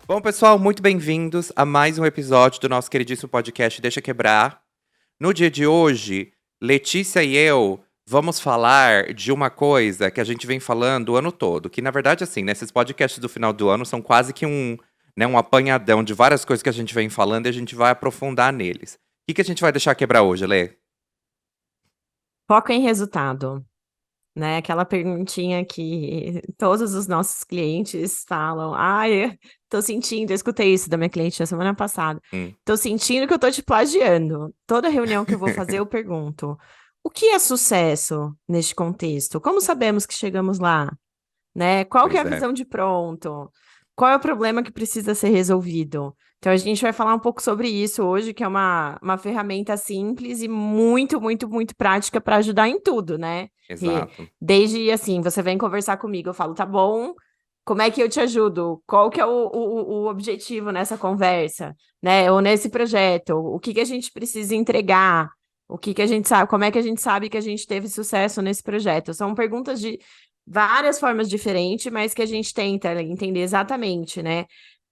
Bom, pessoal, muito bem-vindos a mais um episódio do nosso queridíssimo podcast Deixa Quebrar. No dia de hoje, Letícia e eu vamos falar de uma coisa que a gente vem falando o ano todo, que na verdade, assim, né, esses podcasts do final do ano são quase que um apanhadão de várias coisas que a gente vem falando e a gente vai aprofundar neles. O que a gente vai deixar quebrar hoje, Lê? Foco em resultado, né? Aquela perguntinha que todos os nossos clientes falam. Ai, tô sentindo, eu escutei isso da minha cliente na semana passada. Hum. Tô sentindo que eu tô te plagiando. Toda reunião que eu vou fazer, eu pergunto: o que é sucesso neste contexto? Como sabemos que chegamos lá? Né? Qual que é a Pois é, visão de pronto? Qual é o problema que precisa ser resolvido? Então, a gente vai falar um pouco sobre isso hoje, que é uma ferramenta simples e muito, muito, muito prática para ajudar em tudo, né? exato. Desde, assim, você vem conversar comigo, eu falo, tá bom, como é que eu te ajudo? Qual que é o objetivo nessa conversa, né? Ou nesse projeto? O que que a gente precisa entregar? O que que a gente sabe? Como é que a gente sabe que a gente teve sucesso nesse projeto? São perguntas de várias formas diferentes, mas que a gente tenta entender exatamente, né?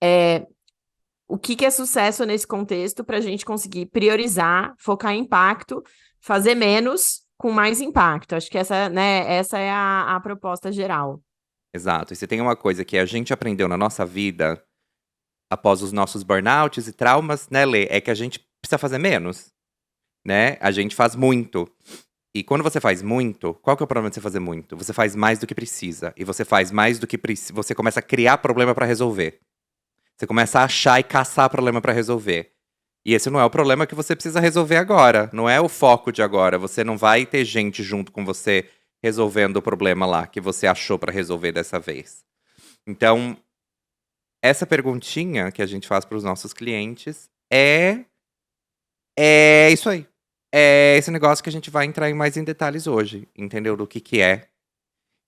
É, o que que é sucesso nesse contexto para a gente conseguir priorizar, focar em impacto, fazer menos com mais impacto. Acho que essa, né, essa é a proposta geral. Exato. E se tem uma coisa que a gente aprendeu na nossa vida, após os nossos burnouts e traumas, né, Lê, é que a gente precisa fazer menos, né? A gente faz muito. E quando você faz muito, qual que é o problema de você fazer muito? Você faz mais do que precisa. E você faz mais do que precisa. Você começa a criar problema pra resolver. Você começa a achar e caçar problema pra resolver. E esse não é o problema que você precisa resolver agora. Não é o foco de agora. Você não vai ter gente junto com você resolvendo o problema lá que você achou pra resolver dessa vez. Então, essa perguntinha que a gente faz pros nossos clientes é isso aí. É esse negócio que a gente vai entrar em mais em detalhes hoje, entendeu? Do que é.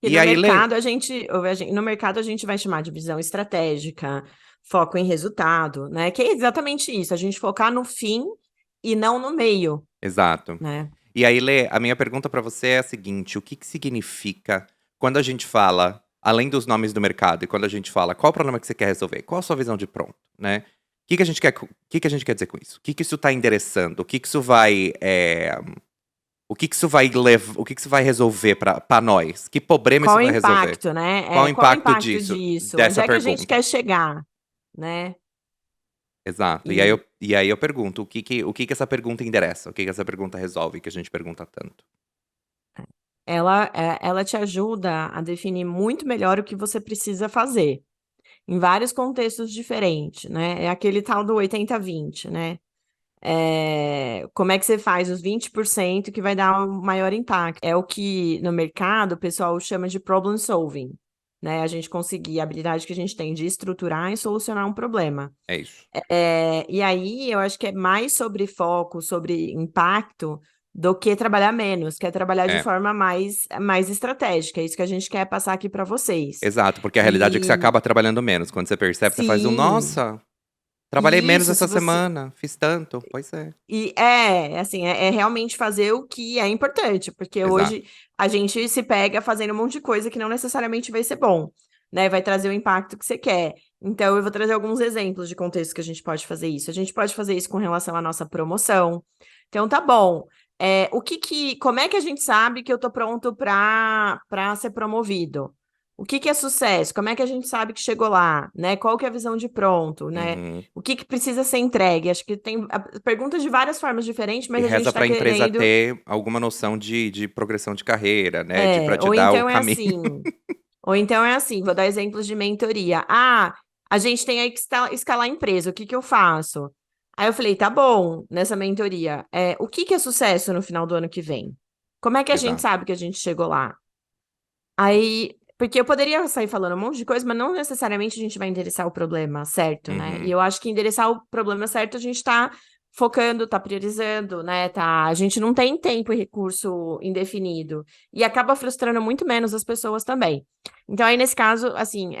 E E no aí, Lê, mercado no mercado a gente vai chamar de visão estratégica, foco em resultado, né? Que é exatamente isso, a gente focar no fim e não no meio, exato. né? E aí, Lê, a minha pergunta pra você é a seguinte: o que significa quando a gente fala, além dos nomes do mercado, e quando a gente fala qual o problema que você quer resolver, qual a sua visão de pronto, né? O que a gente quer, que a gente quer dizer com isso? O que isso tá endereçando? O que isso vai levar, o que isso vai resolver pra nós? Que problema Qual isso o vai resolver? impacto, Qual né? o Qual o impacto impacto disso, disso? Onde dessa é que a gente pergunta? quer chegar, né? Exato. E E aí eu pergunto, o que essa pergunta endereça? O que essa pergunta resolve que a gente pergunta tanto? ela te ajuda a definir muito melhor o que você precisa fazer, em vários contextos diferentes, né? É aquele tal do 80-20, né? Como é que você faz os 20% que vai dar o maior impacto? É o que no mercado o pessoal chama de problem solving, né? A gente conseguir a habilidade que a gente tem de estruturar e solucionar um problema. É isso. E aí eu acho que é mais sobre foco, sobre impacto, do que trabalhar menos, que é trabalhar de É. forma mais estratégica. É isso que a gente quer passar aqui para vocês. Exato, porque a realidade é que você E acaba trabalhando menos. Quando você percebe, você faz sim, nossa, trabalhei e menos isso, se essa você. semana, fiz tanto. Pois é. E assim, é realmente fazer o que é importante, porque Exato. hoje a gente se pega fazendo um monte de coisa que não necessariamente vai ser bom, né? Vai trazer o impacto que você quer. Então, eu vou trazer alguns exemplos de contexto que a gente pode fazer isso. A gente pode fazer isso com relação à nossa promoção. Então, tá bom. Como é que a gente sabe que eu tô pronto para ser promovido? O que que é sucesso? Como é que a gente sabe que chegou lá, né? Qual que é a visão de pronto, né? Uhum. O que que precisa ser entregue? Acho que tem perguntas de várias formas diferentes, E mas a gente reza está pra empresa querendo. ter alguma noção de progressão de carreira, né? De pra te Ou dar o então é caminho. assim. Ou então é assim, vou dar exemplos de mentoria. A gente tem aí que escalar a empresa, o que que eu faço? Aí eu falei, tá bom, nessa mentoria, o que que é sucesso no final do ano que vem? Como é que a gente Exato. sabe que a gente chegou lá? Aí, porque eu poderia sair falando um monte de coisa, mas não necessariamente a gente vai endereçar o problema certo, né? E Uhum. eu acho que endereçar o problema certo a gente tá focando, tá priorizando, né? A gente não tem tempo e recurso indefinido. E acaba frustrando muito menos as pessoas também. Então, aí, nesse caso, assim,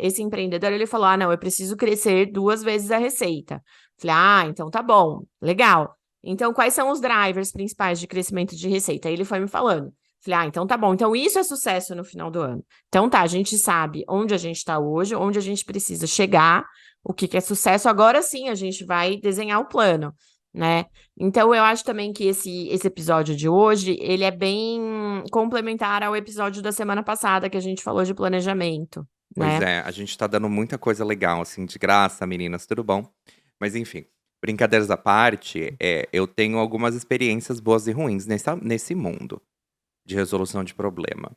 esse empreendedor, ele falou, não, eu preciso crescer 2 vezes a receita. Falei, então tá bom, legal. Então, quais são os drivers principais de crescimento de receita? Aí ele foi me falando. Falei, então tá bom. Então isso é sucesso no final do ano. Então tá, a gente sabe onde a gente está hoje, onde a gente precisa chegar, o que que é sucesso. Agora sim a gente vai desenhar o plano, né? Então eu acho também que esse episódio de hoje, ele é bem complementar ao episódio da semana passada que a gente falou de planejamento, Pois né? é, a gente tá dando muita coisa legal, assim, de graça, meninas, tudo bom? Mas enfim, brincadeiras à parte, eu tenho algumas experiências boas e ruins nesse mundo de resolução de problema.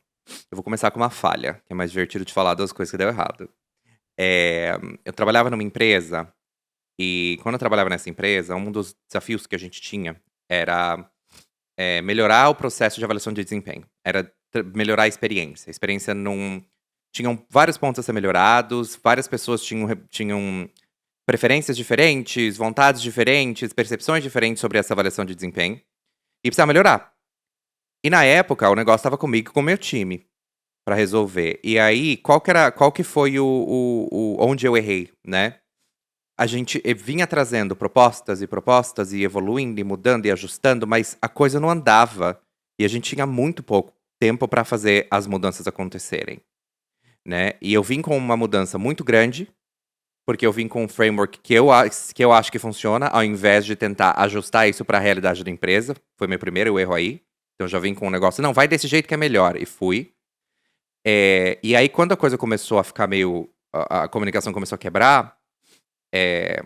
Eu vou começar com uma falha, que é mais divertido de falar das coisas que deu errado. Eh, eu trabalhava numa empresa, e quando eu trabalhava nessa empresa, um dos desafios que a gente tinha era, melhorar o processo de avaliação de desempenho. Era melhorar a experiência. A experiência não. Tinham vários pontos a ser melhorados, várias pessoas tinham preferências diferentes, vontades diferentes, percepções diferentes sobre essa avaliação de desempenho, e precisava melhorar. E na época, o negócio estava comigo e com o meu time pra resolver. E aí, qual que foi onde eu errei, né? A gente vinha trazendo propostas e propostas e evoluindo e mudando e ajustando, mas a coisa não andava. E a gente tinha muito pouco tempo pra fazer as mudanças acontecerem, né? E eu vim com uma mudança muito grande, porque eu vim com um framework que eu acho que funciona, ao invés de tentar ajustar isso pra realidade da empresa. Foi meu primeiro erro aí. Então eu já vim com um negócio, não, vai desse jeito que é melhor. E fui. E aí, quando a coisa começou a ficar meio. A comunicação começou a quebrar, é,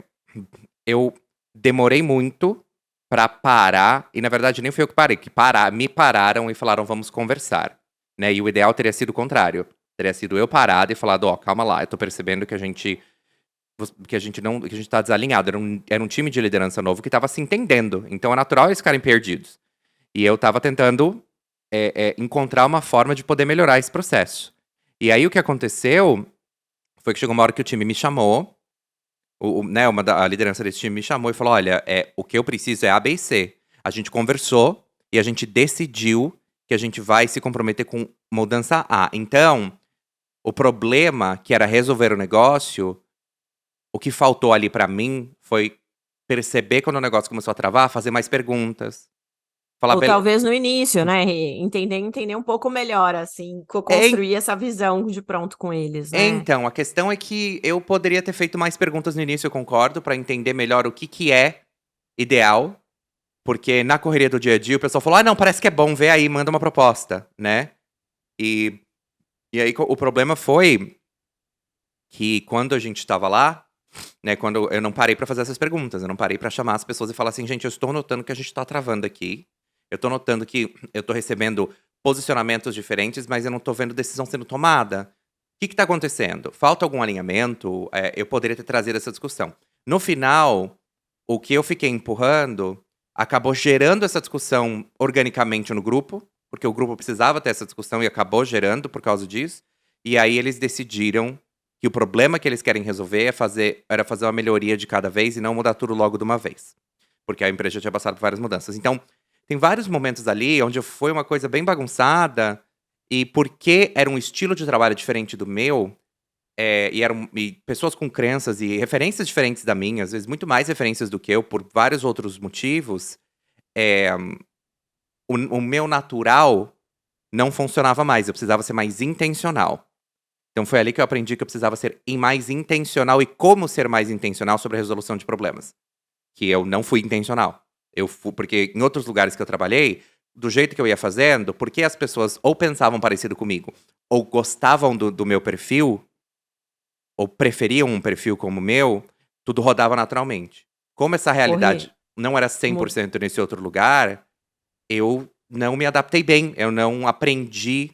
eu demorei muito pra parar. E na verdade, nem fui eu que parei, me pararam e falaram, vamos conversar. Né? E o ideal teria sido o contrário. Teria sido eu parado e falado, calma lá, eu tô percebendo que a gente tá desalinhado. Era um time de liderança novo que tava se entendendo. Então é natural eles ficarem perdidos. E eu tava tentando encontrar uma forma de poder melhorar esse processo. E aí o que aconteceu foi que chegou uma hora que o time me chamou, né, a liderança desse time me chamou e falou: olha, o que eu preciso é A, B e C. A gente conversou e a gente decidiu que a gente vai se comprometer com mudança A. Então, o problema, que era resolver o negócio, o que faltou ali pra mim foi perceber quando o negócio começou a travar, fazer mais perguntas. Falar, Ou talvez no início, né? Entender um pouco melhor, assim, é, construir essa visão de pronto com eles, né? então, a questão é que eu poderia ter feito mais perguntas no início, eu concordo, pra entender melhor o que é ideal, porque na correria do dia a dia o pessoal falou: "Ah, não, parece que é bom, vê aí, manda uma proposta", né. E e aí o problema foi que quando a gente estava lá, né, quando eu não parei pra fazer essas perguntas, eu não parei pra chamar as pessoas e falar assim: "Gente, eu estou notando que a gente tá travando aqui, eu tô notando que eu tô recebendo posicionamentos diferentes, mas eu não tô vendo decisão sendo tomada. Que tá acontecendo? Falta algum alinhamento?" Eu poderia ter trazido essa discussão. No final, o que eu fiquei empurrando acabou gerando essa discussão organicamente no grupo, porque o grupo precisava ter essa discussão e acabou gerando por causa disso. E aí eles decidiram que o problema que eles querem resolver era fazer uma melhoria de cada vez e não mudar tudo logo de uma vez. Porque a empresa já tinha passado por várias mudanças. Então, tem vários momentos ali onde foi uma coisa bem bagunçada, e porque era um estilo de trabalho diferente do meu, e pessoas com crenças e referências diferentes da minha, às vezes muito mais referências do que eu, por vários outros motivos, eh, o meu natural não funcionava mais, eu precisava ser mais intencional. Então foi ali que eu aprendi que eu precisava ser mais intencional e como ser mais intencional sobre a resolução de problemas. Que eu não fui intencional. Porque em outros lugares que eu trabalhei, do jeito que eu ia fazendo, porque as pessoas ou pensavam parecido comigo, ou gostavam do meu perfil, ou preferiam um perfil como o meu, tudo rodava naturalmente. Como essa Correr. realidade não era 100% nesse outro lugar, eu não me adaptei bem, eu não aprendi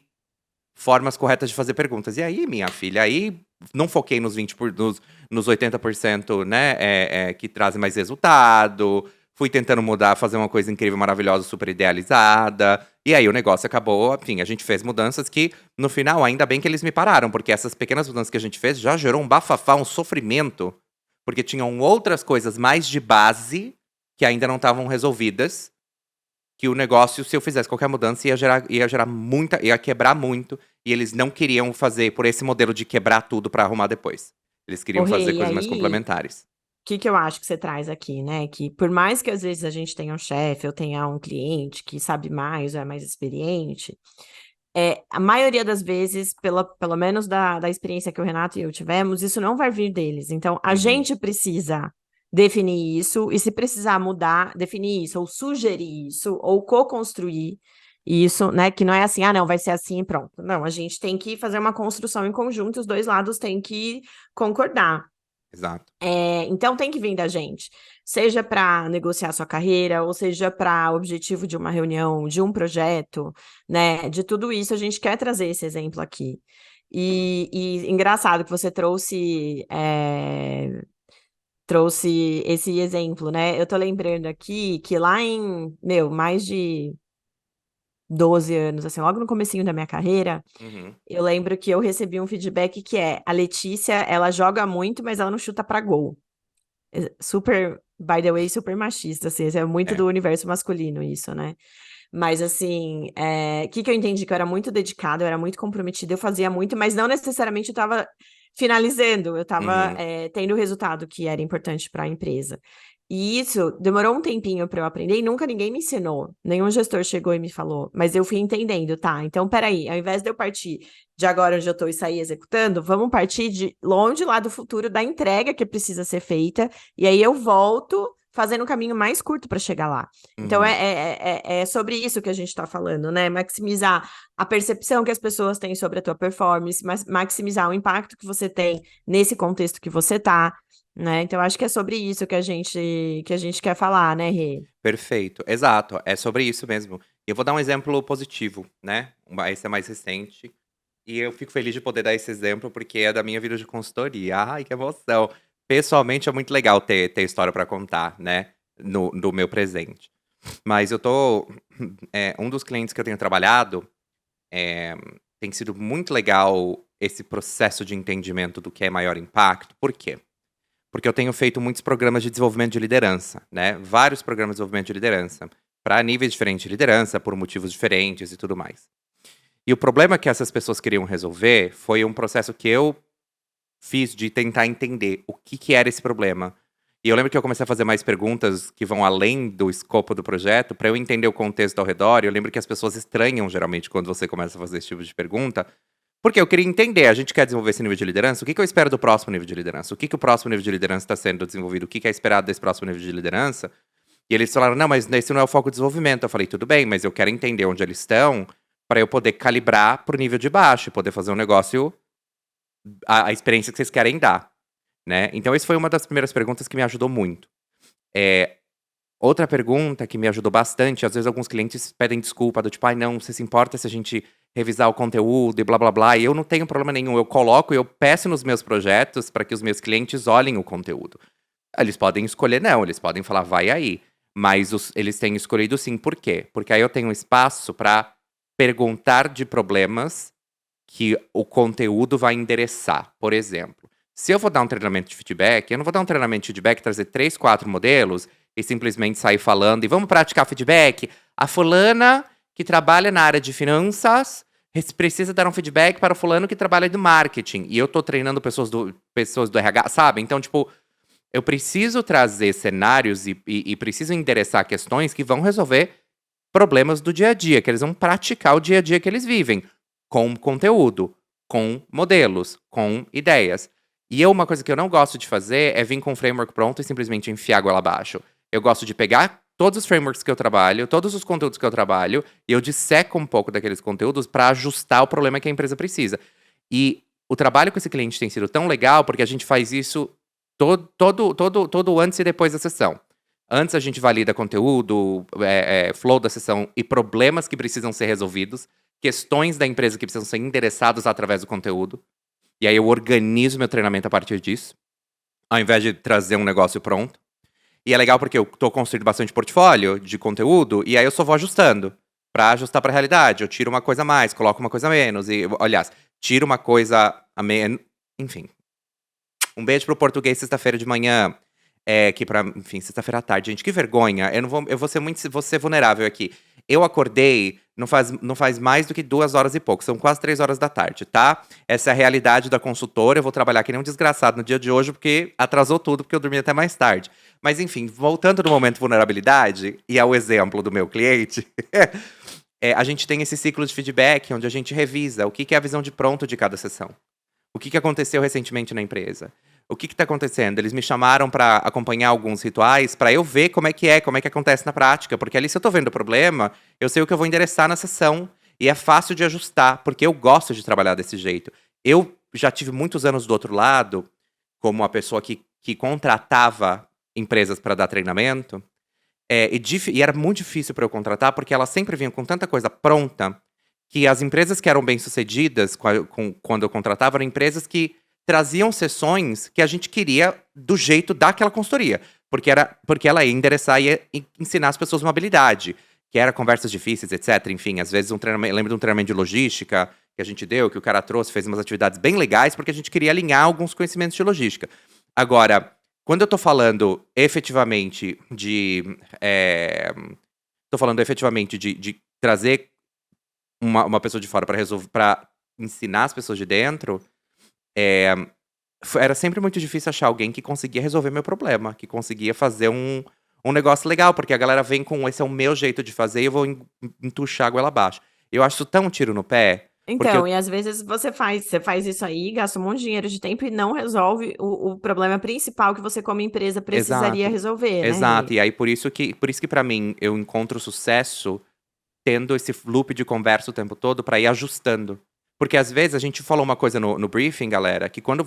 formas corretas de fazer perguntas. E aí, minha filha, aí não foquei nos 80%, né, que trazem mais resultado. Fui tentando mudar, fazer uma coisa incrível, maravilhosa, super idealizada. E aí o negócio acabou, enfim, a gente fez mudanças que, no final, ainda bem que eles me pararam, porque essas pequenas mudanças que a gente fez já gerou um bafafá, um sofrimento, porque tinham outras coisas mais de base que ainda não estavam resolvidas, que o negócio, se eu fizesse qualquer mudança, ia quebrar muito, e eles não queriam fazer por esse modelo de quebrar tudo pra arrumar depois. Eles queriam Correr, fazer e coisas mais aí complementares. que eu acho que você traz aqui, né? Que por mais que às vezes a gente tenha um chefe ou tenha um cliente que sabe mais ou é mais experiente, a maioria das vezes, pelo menos da experiência que o Renato e eu tivemos, isso não vai vir deles. Então, a Uhum. gente precisa definir isso, e se precisar mudar, definir isso, ou sugerir isso, ou co-construir isso, né? Que não é assim, ah, não, vai ser assim e pronto. Não, a gente tem que fazer uma construção em conjunto, os dois lados têm que concordar. Exato. Então tem que vir da gente, seja para negociar sua carreira, ou seja para objetivo de uma reunião, de um projeto, né? De tudo isso a gente quer trazer esse exemplo aqui. E engraçado que você trouxe esse exemplo, né? Eu tô lembrando aqui que lá em, mais de 12 anos, assim, logo no comecinho da minha carreira, Uhum. eu lembro que eu recebi um feedback que a Letícia, ela joga muito, mas ela não chuta para gol. Super, by the way, super machista, assim, é muito É. do universo masculino isso, né? Mas assim, o que eu entendi? Que eu era muito dedicada, eu era muito comprometida, eu fazia muito, mas não necessariamente eu estava finalizando, eu estava Uhum. tendo o resultado que era importante para a empresa. E isso demorou um tempinho para eu aprender e nunca ninguém me ensinou. Nenhum gestor chegou e me falou, mas eu fui entendendo, tá? Então, peraí, ao invés de eu partir de agora onde eu estou e sair executando, vamos partir de longe lá do futuro da entrega que precisa ser feita, e aí eu volto fazendo um caminho mais curto para chegar lá. Então, Uhum. é sobre isso que a gente está falando, né? Maximizar a percepção que as pessoas têm sobre a tua performance, mas maximizar o impacto que você tem nesse contexto que você tá, né? Então, acho que é sobre isso que a gente quer falar, né, Rê? Perfeito, exato, é sobre isso mesmo. Eu vou dar um exemplo positivo, né, esse é mais recente, e eu fico feliz de poder dar esse exemplo, porque é da minha vida de consultoria. Ai, que emoção. Pessoalmente é muito legal ter história pra contar, né, no meu presente. Mas eu tô um dos clientes que eu tenho trabalhado, eh, tem sido muito legal esse processo de entendimento do que é maior impacto. Por quê? Porque eu tenho feito muitos programas de desenvolvimento de liderança, né, vários programas de desenvolvimento de liderança, para níveis diferentes de liderança, por motivos diferentes e tudo mais. E o problema que essas pessoas queriam resolver foi um processo que eu fiz de tentar entender o que era esse problema. E eu lembro que eu comecei a fazer mais perguntas que vão além do escopo do projeto, para eu entender o contexto ao redor. E eu lembro que as pessoas estranham geralmente quando você começa a fazer esse tipo de pergunta, porque eu queria entender, a gente quer desenvolver esse nível de liderança, o que eu espero do próximo nível de liderança? O que o próximo nível de liderança está sendo desenvolvido? O que é esperado desse próximo nível de liderança? E eles falaram, não, mas esse não é o foco de desenvolvimento. Eu falei, tudo bem, mas eu quero entender onde eles estão para eu poder calibrar pro nível de baixo e poder fazer um negócio, a experiência que vocês querem dar, né? Então, essa foi uma das primeiras perguntas que me ajudou muito. É, outra pergunta que me ajudou bastante, às vezes alguns clientes pedem desculpa, do tipo, ai não, você se importa se a gente revisar o conteúdo e blá blá blá, e eu não tenho problema nenhum, eu coloco, eu peço nos meus projetos para que os meus clientes olhem o conteúdo. Eles podem escolher não, eles podem falar, vai aí. Mas eles têm escolhido sim, por quê? Porque aí eu tenho um espaço para perguntar de problemas que o conteúdo vai endereçar. Por exemplo, se eu vou dar um treinamento de feedback, eu não vou dar um treinamento de feedback, trazer 3, 4 modelos e simplesmente sair falando e vamos praticar feedback. A fulana que trabalha na área de finanças precisa dar um feedback para o fulano que trabalha no marketing. E eu tô treinando pessoas do RH, sabe? Então, tipo, eu preciso trazer cenários e preciso endereçar questões que vão resolver problemas do dia a dia, que eles vão praticar o dia a dia que eles vivem, com conteúdo, com modelos, com ideias. E uma coisa que eu não gosto de fazer é vir com um framework pronto e simplesmente enfiar a goela abaixo. Eu gosto de pegar todos os frameworks que eu trabalho, todos os conteúdos que eu trabalho, e eu disseco um pouco daqueles conteúdos para ajustar o problema que a empresa precisa. E o trabalho com esse cliente tem sido tão legal porque a gente faz isso todo antes e depois da sessão. Antes a gente valida conteúdo, flow da sessão e problemas que precisam ser resolvidos, questões da empresa que precisam ser endereçados através do conteúdo. E aí eu organizo meu treinamento a partir disso, ao invés de trazer um negócio pronto. E é legal porque eu tô construindo bastante portfólio de conteúdo, e aí eu só vou ajustando, pra ajustar pra realidade. Eu tiro uma coisa a mais, coloco uma coisa a menos, e, aliás, tiro uma coisa a menos, enfim. Um beijo pro português sexta-feira de manhã. Enfim, sexta-feira à tarde, gente, que vergonha. Eu vou ser vulnerável aqui. Eu acordei não faz mais do que 2 horas e pouco, são quase 3 horas da tarde, tá? Essa é a realidade da consultora, eu vou trabalhar que nem um desgraçado no dia de hoje, porque atrasou tudo, porque eu dormi até mais tarde. Mas enfim, voltando no momento vulnerabilidade, e ao exemplo do meu cliente, a gente tem esse ciclo de feedback, onde a gente revisa o que que é a visão de pronto de cada sessão. O que que aconteceu recentemente na empresa? O que que tá acontecendo? Eles me chamaram para acompanhar alguns rituais, para eu ver como é que acontece na prática, porque ali se eu tô vendo o problema, eu sei o que eu vou endereçar na sessão e é fácil de ajustar, porque eu gosto de trabalhar desse jeito. Eu já tive muitos anos do outro lado, como a pessoa que contratava empresas para dar treinamento, e era muito difícil para eu contratar, porque elas sempre vinham com tanta coisa pronta, que as empresas que eram bem-sucedidas quando eu contratava eram empresas que traziam sessões que a gente queria do jeito daquela consultoria. Porque ela ia endereçar e ia ensinar as pessoas uma habilidade, que era conversas difíceis, etc. Enfim, às vezes lembro de um treinamento de logística que a gente deu, que o cara trouxe, fez umas atividades bem legais, porque a gente queria alinhar alguns conhecimentos de logística. Agora, quando eu tô falando efetivamente de trazer uma pessoa de fora para resolver, para ensinar as pessoas de dentro, é, era sempre muito difícil achar alguém que conseguia resolver meu problema, que conseguia fazer um negócio legal, porque a galera vem com esse é o meu jeito de fazer e eu vou entuchar a goela abaixo. Eu acho isso tão tiro no pé, porque Então, e às vezes você faz isso aí, gasta um monte de dinheiro de tempo e não resolve o problema principal que você, como empresa, precisaria exato, resolver, né, exato. Rê? E aí por isso que para mim eu encontro sucesso tendo esse loop de conversa o tempo todo pra ir ajustando. Porque às vezes a gente falou uma coisa no briefing, galera, que quando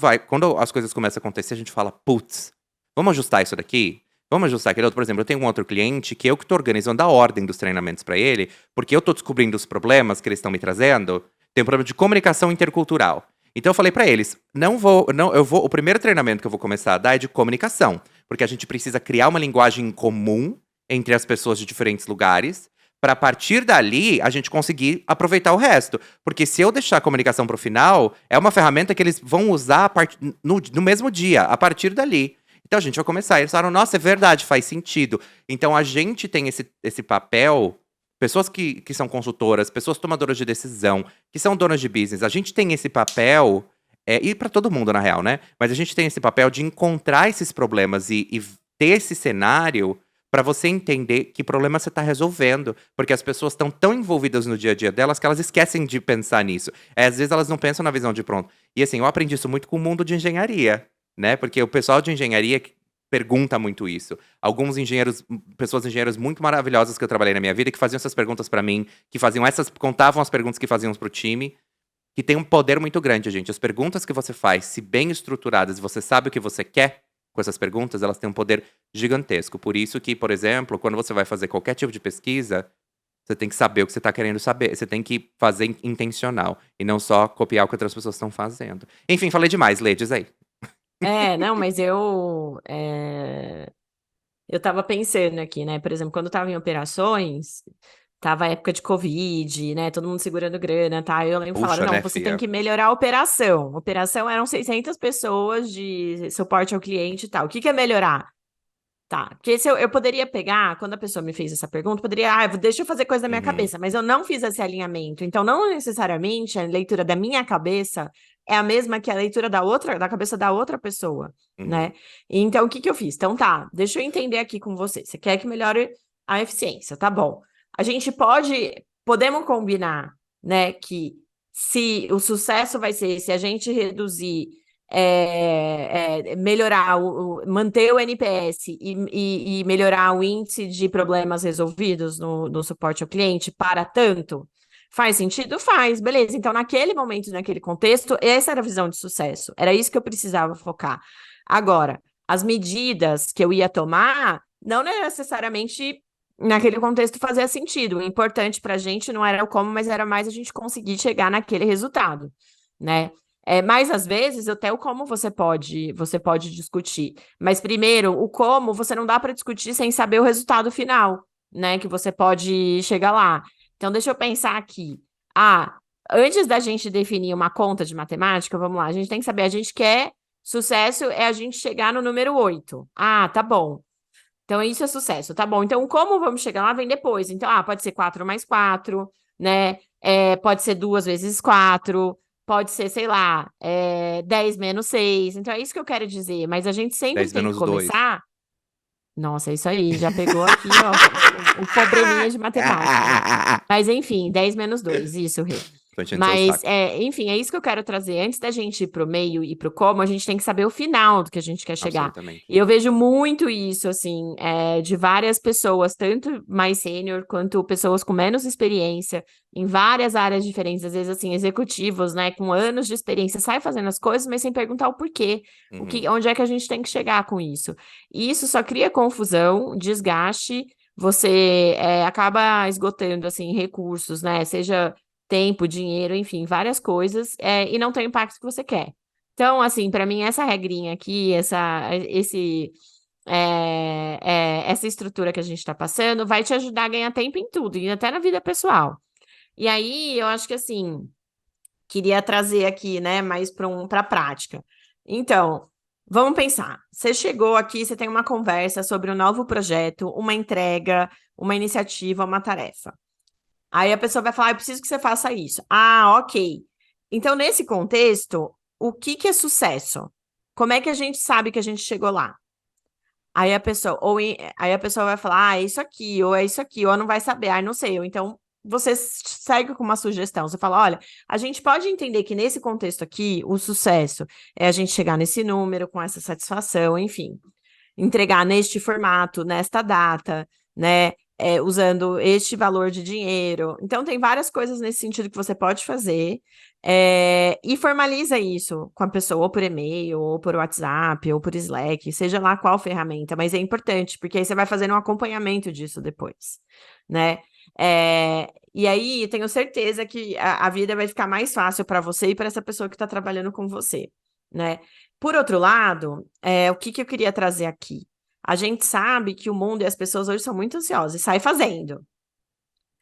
as coisas começam a acontecer, a gente fala, putz, vamos ajustar isso daqui? Vamos ajustar aquele outro. Por exemplo, eu tenho um outro cliente que eu que tô organizando a ordem dos treinamentos pra ele, porque eu tô descobrindo os problemas que eles estão me trazendo. Tem um problema de comunicação intercultural. Então eu falei pra eles, o primeiro treinamento que eu vou começar a dar é de comunicação, porque a gente precisa criar uma linguagem comum entre as pessoas de diferentes lugares, para a partir dali a gente conseguir aproveitar o resto. Porque se eu deixar a comunicação para o final, é uma ferramenta que eles vão usar no mesmo dia, a partir dali. Então a gente vai começar. Eles falaram, nossa, é verdade, faz sentido. Então a gente tem esse papel, pessoas que são consultoras, pessoas tomadoras de decisão, que são donas de business, a gente tem esse papel, e para todo mundo na real, né? Mas a gente tem esse papel de encontrar esses problemas e ter esse cenário para você entender que problema você está resolvendo. Porque as pessoas estão tão envolvidas no dia a dia delas que elas esquecem de pensar nisso. Às vezes elas não pensam na visão de pronto. E assim, eu aprendi isso muito com o mundo de engenharia, né? Porque o pessoal de engenharia pergunta muito isso. Alguns engenheiros muito maravilhosas que eu trabalhei na minha vida, que faziam essas perguntas para mim, contavam as perguntas que faziam pro time, que tem um poder muito grande, gente. As perguntas que você faz, se bem estruturadas, e você sabe o que você quer com essas perguntas, elas têm um poder gigantesco. Por isso que, por exemplo, quando você vai fazer qualquer tipo de pesquisa, você tem que saber o que você está querendo saber. Você tem que fazer intencional e não só copiar o que outras pessoas estão fazendo. Enfim, falei demais, Lê, diz aí. Não, mas eu tava pensando aqui, né? Por exemplo, quando eu tava em operações, tava a época de Covid, né? Todo mundo segurando grana, tá? Eu lembro que falaram, Puxa, não, né, você tem fia? que melhorar a operação. Operação eram 600 pessoas de suporte ao cliente e tal. O que que é melhorar? Tá, porque se eu poderia pegar, quando a pessoa me fez essa pergunta, eu poderia, deixa eu fazer coisa da minha Uhum, cabeça, mas eu não fiz esse alinhamento. Então, não necessariamente a leitura da minha cabeça é a mesma que a leitura da cabeça da outra pessoa, uhum, né? Então, o que que eu fiz? Então, tá, deixa eu entender aqui com você. Você quer que melhore a eficiência, tá bom. A gente podemos combinar, né, que se o sucesso vai ser se a gente reduzir melhorar, manter o NPS e melhorar o índice de problemas resolvidos no suporte ao cliente para tanto? Faz sentido? Faz, beleza. Então, naquele momento, naquele contexto, essa era a visão de sucesso. Era isso que eu precisava focar. Agora, as medidas que eu ia tomar não necessariamente naquele contexto fazia sentido. O importante para a gente não era o como, mas era mais a gente conseguir chegar naquele resultado, né? Mas às vezes até o como você pode discutir. Mas primeiro, o como você não dá para discutir sem saber o resultado final, né? Que você pode chegar lá. Então, deixa eu pensar aqui. Antes da gente definir uma conta de matemática, vamos lá, a gente tem que saber, a gente quer sucesso é a gente chegar no número 8. Tá bom. Então, isso é sucesso, tá bom. Então, como vamos chegar lá vem depois. Então, pode ser 4 mais 4, né? Pode ser 2 vezes 4, pode ser, sei lá, 10 menos 6. Então é isso que eu quero dizer. Mas a gente sempre 10 tem que menos 2. começar. Nossa, é isso aí, já pegou aqui, ó, o probleminha de matemática já. Mas enfim, 10 menos 2, isso, Rê. Tô enchendo seu Mas, saco. enfim, é isso que eu quero trazer. Antes da gente ir pro meio e pro como, a gente tem que saber o final do que a gente quer chegar. Absolutamente. E eu vejo muito isso, assim, de várias pessoas, tanto mais sênior quanto pessoas com menos experiência, em várias áreas diferentes, às vezes, assim, executivos, né, com anos de experiência, sai fazendo as coisas, mas sem perguntar o porquê, Uhum. onde é que a gente tem que chegar com isso. E isso só cria confusão, desgaste, você acaba esgotando, assim, recursos, né, seja tempo, dinheiro, enfim, várias coisas, e não tem o impacto que você quer. Então, assim, para mim, essa regrinha aqui, essa estrutura que a gente está passando, vai te ajudar a ganhar tempo em tudo, e até na vida pessoal. E aí, eu acho que, assim, queria trazer aqui, né, mais para a prática. Então, vamos pensar. Você chegou aqui, você tem uma conversa sobre um novo projeto, uma entrega, uma iniciativa, uma tarefa. Aí a pessoa vai falar, eu preciso que você faça isso. Ah, ok. Então, nesse contexto, o que que é sucesso? Como é que a gente sabe que a gente chegou lá? Aí a pessoa vai falar, é isso aqui, ou é isso aqui, ou não vai saber, não sei. Ou então você segue com uma sugestão. Você fala, olha, a gente pode entender que nesse contexto aqui, o sucesso é a gente chegar nesse número, com essa satisfação, enfim, entregar neste formato, nesta data, né? Usando este valor de dinheiro. Então, tem várias coisas nesse sentido que você pode fazer, e formaliza isso com a pessoa, ou por e-mail, ou por WhatsApp, ou por Slack, seja lá qual ferramenta, mas é importante, porque aí você vai fazendo um acompanhamento disso depois, né? E aí, tenho certeza que a vida vai ficar mais fácil para você e para essa pessoa que está trabalhando com você, né? Por outro lado, o que que eu queria trazer aqui? A gente sabe que o mundo e as pessoas hoje são muito ansiosas e sai fazendo.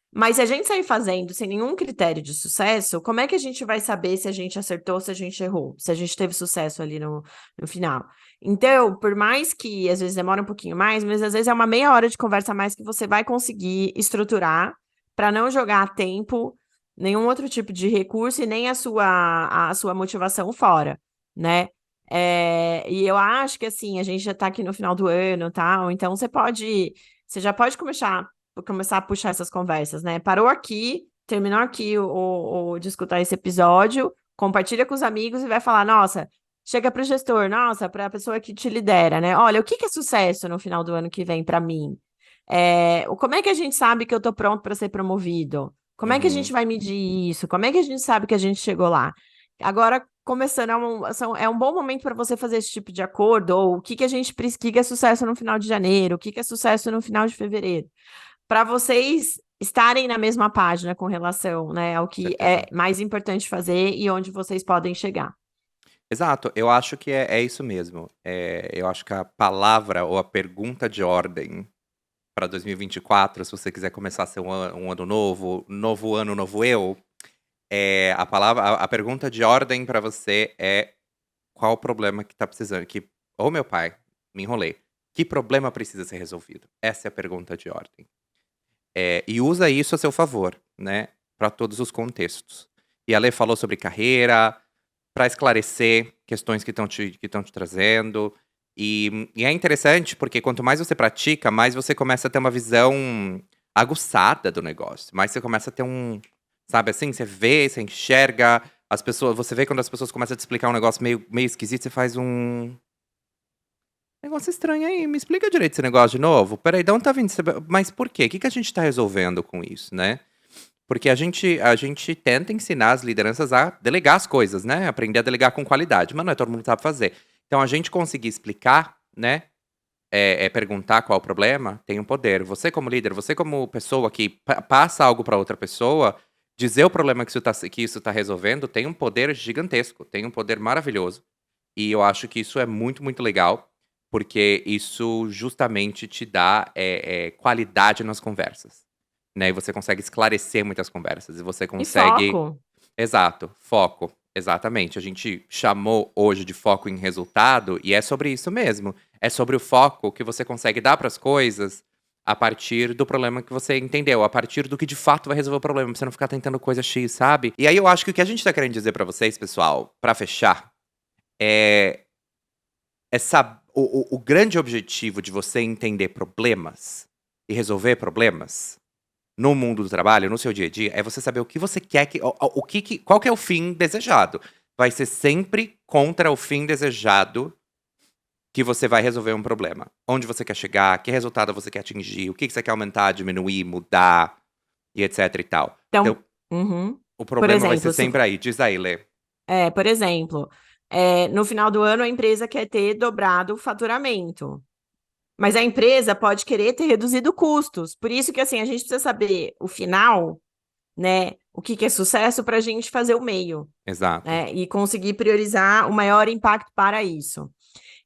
Mas se a gente sair fazendo sem nenhum critério de sucesso, como é que a gente vai saber se a gente acertou ou se a gente errou? Se a gente teve sucesso ali no final. Então, por mais que às vezes demora um pouquinho mais, mas às vezes é uma meia hora de conversa a mais que você vai conseguir estruturar para não jogar tempo, nenhum outro tipo de recurso e nem a sua motivação fora, né? E eu acho que assim, a gente já está aqui no final do ano, tal, então você já pode começar a puxar essas conversas, né? Parou aqui, terminou aqui de escutar esse episódio, compartilha com os amigos e vai falar, nossa, chega para o gestor, nossa, para a pessoa que te lidera, né? Olha, o que que é sucesso no final do ano que vem para mim? Como é que a gente sabe que eu estou pronto para ser promovido? Como é que a gente Uhum. vai medir isso? Como é que a gente sabe que a gente chegou lá? Agora, começando, é um bom momento para você fazer esse tipo de acordo, ou o que que a gente precisa, o que que é sucesso no final de janeiro, o que que é sucesso no final de fevereiro, para vocês estarem na mesma página com relação, né, ao que é Certeza. mais importante fazer e onde vocês podem chegar. Exato, eu acho que é isso mesmo. Eu acho que a palavra ou a pergunta de ordem para 2024, se você quiser começar a ser um ano novo, novo ano, novo eu, a pergunta de ordem para você é: qual o problema que tá precisando, ô meu pai, me enrolei. Que problema precisa ser resolvido? Essa é a pergunta de ordem. E usa isso a seu favor, né, para todos os contextos. E a Lê falou sobre carreira, para esclarecer questões que estão te trazendo. E é interessante, porque quanto mais você pratica, mais você começa a ter uma visão aguçada do negócio. Mais você começa a ter sabe assim, você vê, você enxerga as pessoas, você vê quando as pessoas começam a te explicar um negócio meio esquisito, você faz um negócio estranho aí, me explica direito esse negócio de novo. Peraí, de onde tá vindo mas por quê? O que que a gente tá resolvendo com isso, né? Porque a gente tenta ensinar as lideranças a delegar as coisas, né? Aprender a delegar com qualidade, mas não é todo mundo que sabe fazer. Então a gente conseguir explicar, né? Perguntar qual é o problema, tem um poder. Você como líder, você como pessoa que passa algo para outra pessoa, dizer o problema que isso tá resolvendo, tem um poder gigantesco, tem um poder maravilhoso. E eu acho que isso é muito, muito legal, porque isso justamente te dá qualidade nas conversas, né? E você consegue esclarecer muitas conversas, e você E consegue. foco. Exato, foco. Exatamente. A gente chamou hoje de foco em resultado, e é sobre isso mesmo. É sobre o foco que você consegue dar para as coisas, A partir do problema que você entendeu, a partir do que de fato vai resolver o problema, pra você não ficar tentando coisa X, sabe? E aí eu acho que o que a gente tá querendo dizer pra vocês, pessoal, pra fechar, é o grande objetivo de você entender problemas e resolver problemas no mundo do trabalho, no seu dia a dia, é você saber o que você quer qual que é o fim desejado. Vai ser sempre contra o fim desejado que você vai resolver um problema. Onde você quer chegar, que resultado você quer atingir, o que você quer aumentar, diminuir, mudar, e etc e tal. Então, Então, uhum. o Por problema vai ser exemplo, sempre aí. Diz aí, Lê. por exemplo, no final do ano a empresa quer ter dobrado o faturamento. Mas a empresa pode querer ter reduzido custos. Por isso que assim, a gente precisa saber o final, né? O que que é sucesso para a gente fazer o meio, Exato. né? E conseguir priorizar o maior impacto para isso.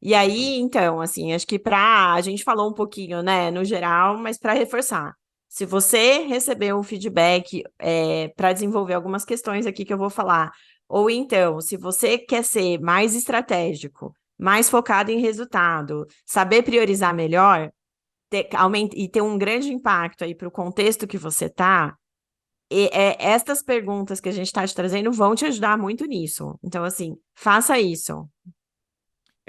E aí, então, assim, acho que a gente falou um pouquinho, né, no geral, mas para reforçar. Se você recebeu um feedback para desenvolver algumas questões aqui que eu vou falar, ou então, se você quer ser mais estratégico, mais focado em resultado, saber priorizar melhor, e ter um grande impacto aí para o contexto que você está, estas perguntas que a gente está te trazendo vão te ajudar muito nisso. Então, assim, faça isso.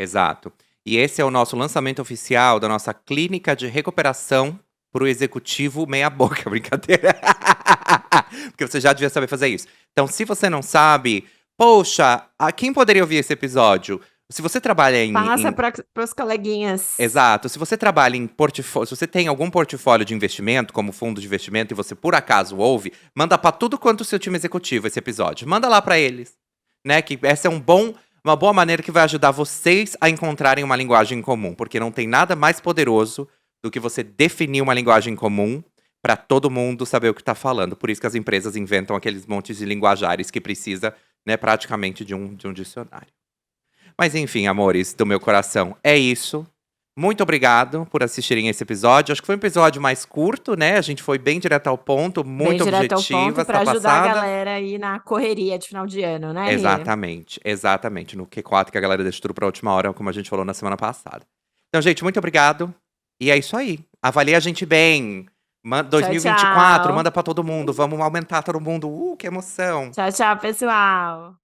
Exato. E esse é o nosso lançamento oficial da nossa clínica de recuperação pro executivo meia boca, brincadeira. Porque você já devia saber fazer isso. Então, se você não sabe, poxa, quem poderia ouvir esse episódio? Se você trabalha Passa para os coleguinhas. Exato. Se você trabalha em portfólio, se você tem algum portfólio de investimento, como fundo de investimento, e você por acaso ouve, manda pra tudo quanto o seu time executivo esse episódio. Manda lá pra eles, né? Que essa é uma boa maneira que vai ajudar vocês a encontrarem uma linguagem comum, porque não tem nada mais poderoso do que você definir uma linguagem comum pra todo mundo saber o que tá falando. Por isso que as empresas inventam aqueles montes de linguajares que precisa, né, praticamente de um dicionário. Mas enfim, amores do meu coração, é isso. Muito obrigado por assistirem esse episódio. Acho que foi um episódio mais curto, né? A gente foi bem direto ao ponto, Bem muito direto ao objetiva ponto essa para ajudar a passada. galera aí na correria de final de ano, né, Rê? Exatamente, exatamente. No Q4 que a galera deixa tudo pra última hora, como a gente falou na semana passada. Então, gente, muito obrigado. E é isso aí. Avalie a gente bem. Tchau, 2024, tchau. manda pra todo mundo. Vamos aumentar todo mundo. Que emoção. Tchau, tchau, pessoal.